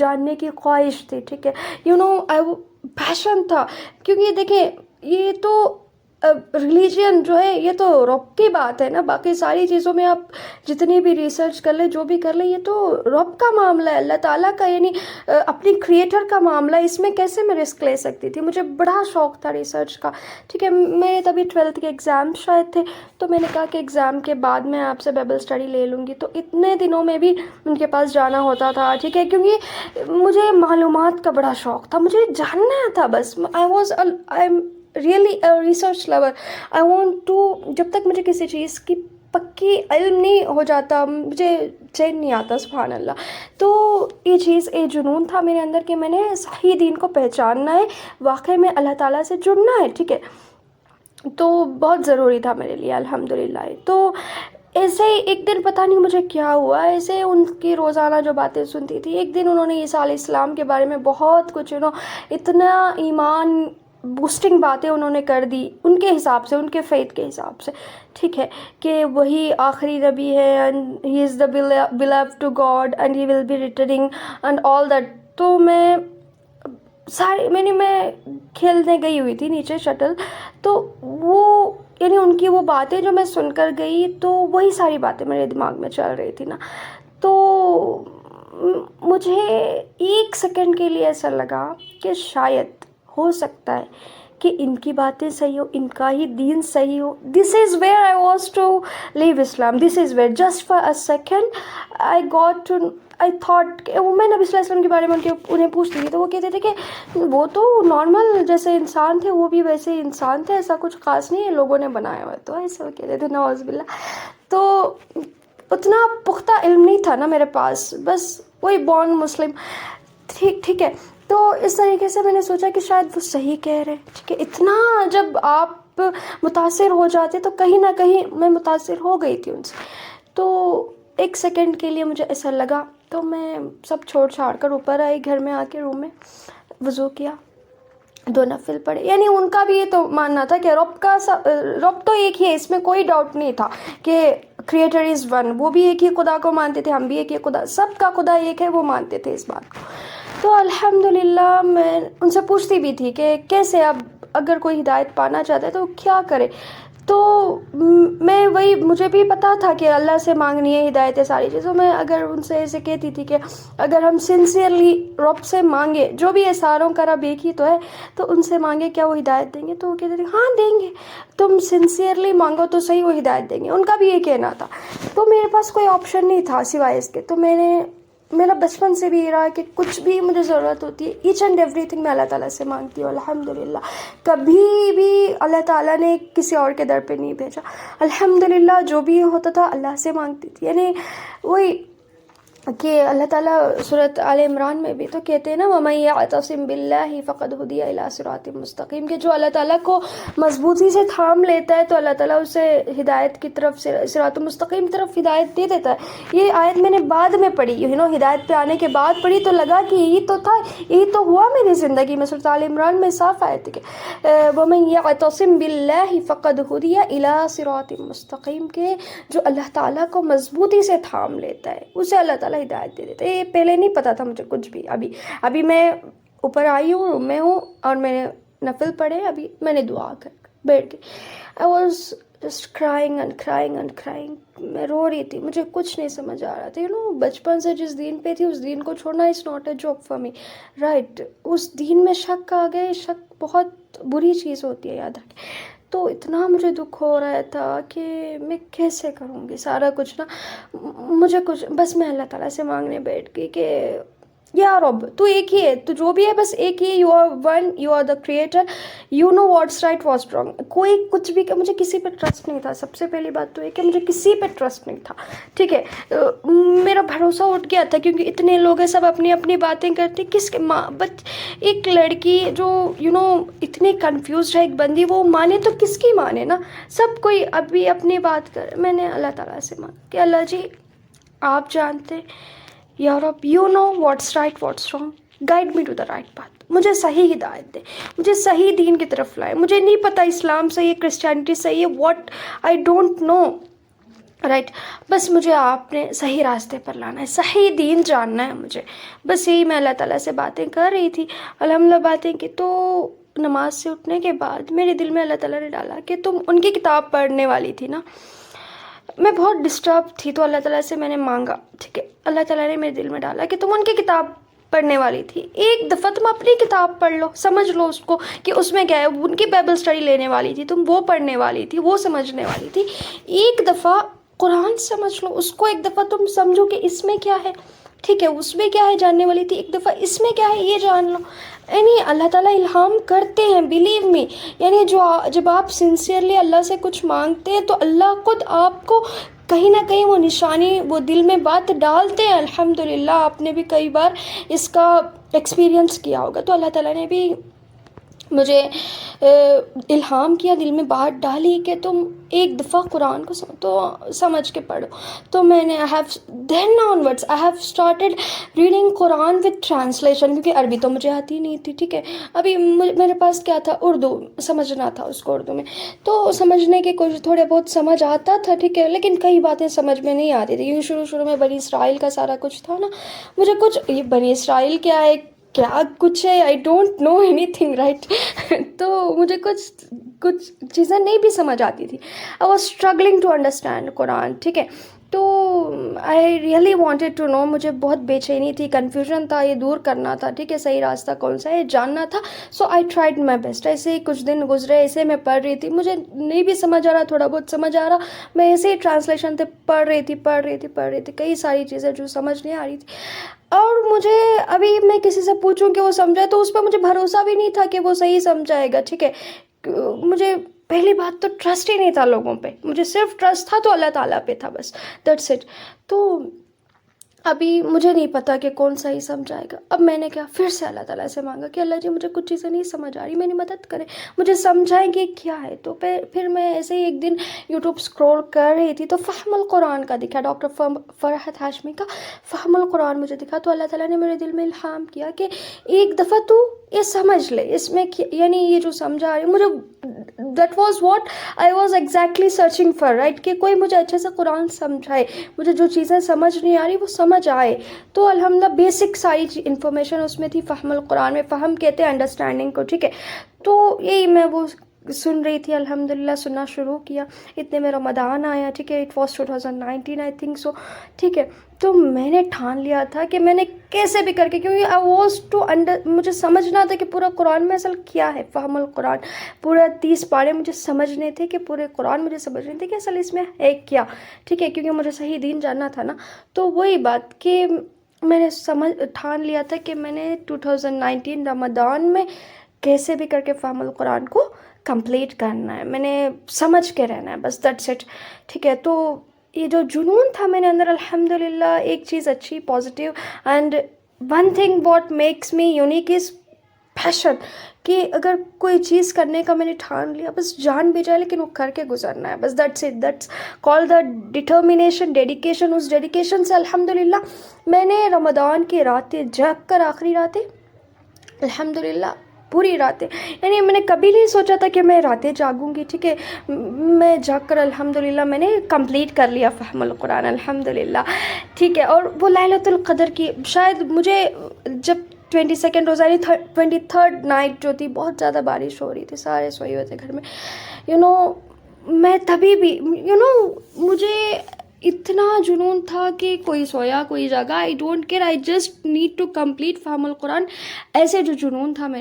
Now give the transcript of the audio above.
جاننے کی خواہش تھی. ٹھیک ہے, پیشن تھا, کیونکہ دیکھیں یہ تو ریلیجین جو ہے یہ تو رب کی بات ہے نا. باقی ساری چیزوں میں آپ جتنی بھی ریسرچ کر لیں, جو بھی کر لیں, یہ تو رب کا معاملہ ہے, اللہ تعالیٰ کا, یعنی اپنی کریٹر کا معاملہ. اس میں کیسے میں رسک لے سکتی تھی؟ مجھے بڑا شوق تھا ریسرچ کا. ٹھیک ہے, میں تبھی 12th کے ایگزام شاید تھے, تو میں نے کہا کہ ایگزام کے بعد میں آپ سے بائبل اسٹڈی لے لوں گی. تو اتنے دنوں میں بھی ان کے پاس جانا ہوتا تھا. ٹھیک ہے, کیونکہ مجھے معلومات کا بڑا شوق تھا, مجھے جاننا تھا بس. I am really research lover. I want to, جب تک مجھے کسی چیز کی پکی علم نہیں ہو جاتا مجھے چین نہیں آتا. سبحان اللہ. تو یہ چیز, یہ جنون تھا میرے اندر کہ میں نے صحیح دین کو پہچاننا ہے, واقعی میں اللہ تعالیٰ سے جڑنا ہے. ٹھیک ہے, تو بہت ضروری تھا میرے لیے الحمدللہ. تو ایسے ہی ایک دن پتہ نہیں مجھے کیا ہوا, ایسے ان کی روزانہ جو باتیں سنتی تھی, ایک دن انہوں نے عیسیٰ علیہ السلام کے بارے میں بہت کچھ اتنا ایمان بوسٹنگ باتیں انہوں نے کر دی ان کے حساب سے, ان کے فیتھ کے حساب سے. ٹھیک ہے, کہ وہی آخری نبی ہے, and he is the beloved to God and he will be returning and all that. تو میں کھیلنے گئی ہوئی تھی نیچے شٹل, تو وہ یعنی ان کی وہ باتیں جو میں سن کر گئی, تو وہی ساری باتیں میرے دماغ میں چل رہی تھی نا. تو مجھے ایک سیکنڈ کے لیے ایسا لگا کہ شاید ہو سکتا ہے کہ ان کی باتیں صحیح ہو, ان کا ہی دین صحیح ہو. This is where I was to leave Islam. This is where just for a second I got to, I thought کہ میں نبی صلی اللہ علیہ وسلم کے بارے میں انہیں پوچھتی تھی, تو وہ کہتے تھے کہ وہ تو نارمل جیسے انسان تھے, وہ بھی ویسے انسان تھے, ایسا کچھ خاص نہیں ہے, لوگوں نے بنایا ہوا ہے. تو ایسے وہ کہتے تھے, نعوذ باللہ. تو اتنا پختہ علم نہیں تھا نا میرے پاس, بس وہی بورن مسلم. ٹھیک ہے, تو اس طریقے سے میں نے سوچا کہ شاید وہ صحیح کہہ رہے. ٹھیک ہے, اتنا جب آپ متاثر ہو جاتے تو کہیں نہ کہیں میں متاثر ہو گئی تھی ان سے. تو ایک سیکنڈ کے لیے مجھے ایسا لگا, تو میں سب چھوڑ چھاڑ کر اوپر آئی, گھر میں آ کے روم میں وضو کیا, 2 نفل پڑھے. یعنی ان کا بھی یہ تو ماننا تھا کہ رب تو ایک ہی ہے, اس میں کوئی ڈاؤٹ نہیں تھا کہ کریٹر از ون. وہ بھی ایک ہی خدا کو مانتے تھے, ہم بھی ایک ہی خدا, سب کا خدا ایک ہے, وہ مانتے تھے اس بات کو. تو الحمدللہ میں ان سے پوچھتی بھی تھی کہ کیسے, اب اگر کوئی ہدایت پانا چاہتا ہے تو کیا کرے. تو میں وہی, مجھے بھی پتا تھا کہ اللہ سے مانگنی ہے ہدایت ہے ساری چیزوں میں. اگر ان سے ایسے کہتی تھی کہ اگر ہم سنسیئرلی رب سے مانگے, جو بھی ہے ساروں کا رب ایک ہی تو ہے, تو ان سے مانگے کیا وہ ہدایت دیں گے؟ تو وہ کہتے تھے ہاں دیں گے, تم سنسیئرلی مانگو تو صحیح, وہ ہدایت دیں گے. ان کا بھی یہ کہنا تھا. تو میرے پاس کوئی آپشن نہیں تھا سوائے اس کے. تو میرا بچپن سے بھی یہ رہا کہ کچھ بھی مجھے ضرورت ہوتی ہے, ایچ اینڈ ایوری تھنگ میں اللہ تعالیٰ سے مانگتی ہوں الحمدللہ. کبھی بھی اللہ تعالیٰ نے کسی اور کے در پہ نہیں بھیجا. الحمدللہ جو بھی ہوتا تھا اللہ سے مانگتی تھی. یعنی وہی کہ اللہ تعالیٰ سورۃ آل عمران میں بھی تو کہتے ہیں نا, وَمَن يَعْتَصِم بِاللَّهِ فَقَدْ هُدِيَ إِلَىٰ صِرَاطٍ مُسْتَقِيمٍ, کہ جو اللہ تعالیٰ کو مضبوطی سے تھام لیتا ہے تو اللہ تعالیٰ اسے ہدایت کی طرف, صراط مستقیم کی طرف ہدایت دے دیتا ہے. یہ آیت میں نے بعد میں پڑھی, ہدایت پہ آنے کے بعد پڑھی, تو لگا کہ یہی تو تھا, یہی تو ہوا میری زندگی میں. سورۃ آل عمران میں صاف آیت ہے کہ وَمَن يَعْتَصِم بِاللَّهِ فَقَدْ هُدِيَ إِلَىٰ صِرَاطٍ مُسْتَقِيمٍ, کہ جو اللہ تعالیٰ کو مضبوطی سے تھام لیتا ہے اسے اللہ تعالیٰ ہدایت دے دیتے. یہ پہلے نہیں پتا تھا مجھے کچھ بھی. ابھی میں اوپر آئی ہوں, روم میں ہوں, اور میں نے نفل پڑھے, ابھی میں نے دعا کر بیٹھ گئی. I was just crying and crying and crying. میں رو رہی تھی, مجھے کچھ نہیں سمجھ آ رہا تھا. بچپن سے جس دین پہ تھی اس دین کو چھوڑنا is not a joke for me, right. اس دین میں شک آ گئے, شک بہت بری چیز ہوتی ہے, یاد رکھیں. تو اتنا مجھے دکھ ہو رہا تھا کہ میں کیسے کروں گی سارا کچھ نا, مجھے کچھ, بس میں اللہ تعالیٰ سے مانگنے بیٹھ گئی کہ یا رب تو ایک ہی ہے, تو جو بھی ہے بس ایک ہی ہے, you are one, you are the creator, you know what's right what's wrong. کوئی کچھ بھی کہ مجھے کسی پہ ٹرسٹ نہیں تھا. سب سے پہلی بات تو یہ کہ مجھے کسی پہ ٹرسٹ نہیں تھا. ٹھیک ہے, میرا بھروسہ اٹھ گیا تھا کیونکہ اتنے لوگ ہیں, سب اپنی اپنی باتیں کرتے. کس کے ایک لڑکی جو اتنی کنفیوزڈ ہے, ایک بندی, وہ مانے تو کس کی مانے نا. سب کوئی ابھی اپنی بات کر. میں نے اللہ تعالیٰ سے مانگا کہ اللہ جی آپ جانتے, یا رب you know what's right what's wrong, guide me to the right path. مجھے صحیح ہدایت دے, مجھے صحیح دین کی طرف لائے. مجھے نہیں پتہ اسلام صحیح ہے, کرسچینٹی صحیح ہے, what I don't know. Right. بس مجھے آپ نے صحیح راستے پر لانا ہے, صحیح دین جاننا ہے مجھے, بس یہی میں اللہ تعالیٰ سے باتیں کر رہی تھی. الحمدللہ باتیں کی تو نماز سے اٹھنے کے بعد میرے دل میں اللہ تعالیٰ نے ڈالا کہ تم ان کی کتاب پڑھنے والی تھی نا. میں بہت ڈسٹرب تھی تو اللہ تعالیٰ سے میں نے مانگا, ٹھیک ہے, اللہ تعالیٰ نے میرے دل میں ڈالا کہ تم ان کی کتاب پڑھنے والی تھی, ایک دفعہ تم اپنی کتاب پڑھ لو, سمجھ لو اس کو کہ اس میں کیا ہے. ان کی بائبل اسٹڈی لینے والی تھی تم, وہ پڑھنے والی تھی, وہ سمجھنے والی تھی. ایک دفعہ قرآن سمجھ لو اس کو, ایک دفعہ تم سمجھو کہ اس میں کیا ہے, ٹھیک ہے, اس میں کیا ہے جاننے والی تھی, ایک دفعہ اس میں کیا ہے یہ جان لو. یعنی اللہ تعالیٰ الہام کرتے ہیں, بلیو می. یعنی جب آپ سنسیئرلی اللہ سے کچھ مانگتے ہیں تو اللہ خود آپ کو کہیں نہ کہیں وہ نشانی, وہ دل میں بات ڈالتے ہیں. الحمدللہ آپ نے بھی کئی بار اس کا ایکسپیرینس کیا ہوگا. تو اللہ تعالیٰ نے بھی مجھے الہام کیا, دل میں بات ڈالی کہ تم ایک دفعہ قرآن کو سمجھ کے پڑھو. تو میں نے then onwards I have started reading Quran with translation, کیونکہ عربی تو مجھے آتی نہیں تھی, ٹھیک ہے. ابھی میرے پاس کیا تھا, اردو سمجھنا تھا اس کو اردو میں, تو سمجھنے کے کچھ تھوڑے بہت سمجھ آتا تھا, ٹھیک ہے, لیکن کئی باتیں سمجھ میں نہیں آتی تھی کیونکہ شروع میں بنی اسرائیل کا سارا کچھ تھا نا. مجھے کچھ یہ بنی اسرائیل کیا ہے, کیا کچھ ہے, I don't know anything, right. تو مجھے کچھ چیزیں نہیں بھی سمجھ آتی تھی. I was struggling to understand Quran, ٹھیک ہے. تو I really wanted to know, مجھے بہت بے چینی تھی, کنفیوژن تھا, یہ دور کرنا تھا, ٹھیک ہے, صحیح راستہ کون سا ہے یہ جاننا تھا. سو آئی ٹرائیڈ مائی بیسٹ. ایسے ہی کچھ دن گزرے, ایسے میں پڑھ رہی تھی, مجھے نہیں بھی سمجھ آ رہا, تھوڑا بہت سمجھ آ رہا, میں ایسے ہی ٹرانسلیشن سے پڑھ رہی تھی. کئی ساری چیزیں جو سمجھ نہیں آ رہی تھی, اور مجھے ابھی میں کسی سے پوچھوں کہ وہ سمجھائے تو اس پہ مجھے بھروسہ بھی نہیں تھا کہ وہ صحیح سمجھائے گا, ٹھیک ہے. مجھے پہلی بات تو ٹرسٹ ہی نہیں تھا لوگوں پہ, مجھے صرف ٹرسٹ تھا تو اللہ تعالیٰ پہ تھا, بس دیٹس اٹ. تو ابھی مجھے نہیں پتا کہ کون سا ہی سمجھائے گا. اب میں نے کیا, پھر سے اللہ تعالیٰ سے مانگا کہ اللہ جی مجھے کچھ چیزیں نہیں سمجھ آ رہی, میری مدد کریں, مجھے سمجھائیں کہ کیا ہے. تو پھر میں ایسے ہی ایک دن یوٹیوب اسکرول کر رہی تھی تو فہم القرآن کا دکھا, ڈاکٹر فرحت ہاشمی کا فہم القرآن مجھے دکھا. تو اللہ تعالیٰ نے میرے دل میں الہام کیا کہ ایک دفعہ تو یہ سمجھ لے, اس میں یعنی یہ جو سمجھا رہی مجھے, that was what I was exactly searching for, right, کہ کوئی مجھے اچھے سے قرآن سمجھائے, مجھے جو چیزیں سمجھ نہیں آ رہی وہ سمجھ آئے. تو الحمدللہ بیسک ساری انفارمیشن اس میں تھی فہم القرآن میں. فہم کہتے ہیں انڈرسٹینڈنگ کو, ٹھیک ہے. تو یہی میں وہ سن رہی تھی, الحمدللہ سننا شروع کیا. اتنے میں رمضان آیا, ٹھیک ہے, it was 2019 I think so, ٹھیک ہے. تو میں نے ٹھان لیا تھا کہ میں نے کیسے بھی کر کے, کیونکہ آئی واز ٹو مجھے سمجھنا تھا کہ پورا قرآن میں اصل کیا ہے. فہم القرآن پورا 30 پارے مجھے سمجھنے تھے, کہ پورے قرآن مجھے سمجھنے تھے کہ اصل اس میں ہے کیا, ٹھیک ہے, کیونکہ مجھے صحیح دین جاننا تھا نا. تو وہی بات کہ میں نے ٹھان لیا تھا کہ میں نے 2019 رمضان میں کیسے بھی کر کے فہم القرآن کو کمپلیٹ کرنا ہے, میں نے سمجھ کے رہنا ہے, بس دیٹس اٹ, ٹھیک ہے. تو یہ جو جنون تھا میرے اندر, الحمدللہ ایک چیز اچھی positive, and one thing what makes me unique is passion, کہ اگر کوئی چیز کرنے کا میں نے ٹھان لیا, بس جان بھی جائے لیکن وہ کر کے گزرنا ہے, بس that's it, that's call the determination, dedication. اس ڈیڈیکیشن سے الحمدللہ میں نے رمضان کی راتیں جاگ کر, آخری راتیں الحمدللہ پوری راتیں, یعنی میں نے کبھی نہیں سوچا تھا کہ میں راتیں جاگوں گی, ٹھیک ہے, میں جاگ کر الحمدللہ میں نے کمپلیٹ کر لیا فہم القرآن, الحمدللہ, ٹھیک ہے. اور وہ لیلۃ القدر کی, شاید مجھے جب 22 روزہ 23rd نائٹ جو تھی, بہت زیادہ بارش ہو رہی تھی, سارے سوئے ہوئے تھے گھر میں, میں تبھی بھی مجھے اتنا جنون تھا کہ کوئی سویا کوئی جاگا, I don't care, I just need to complete فہم القرآن. ایسے جو جنون تھا میرے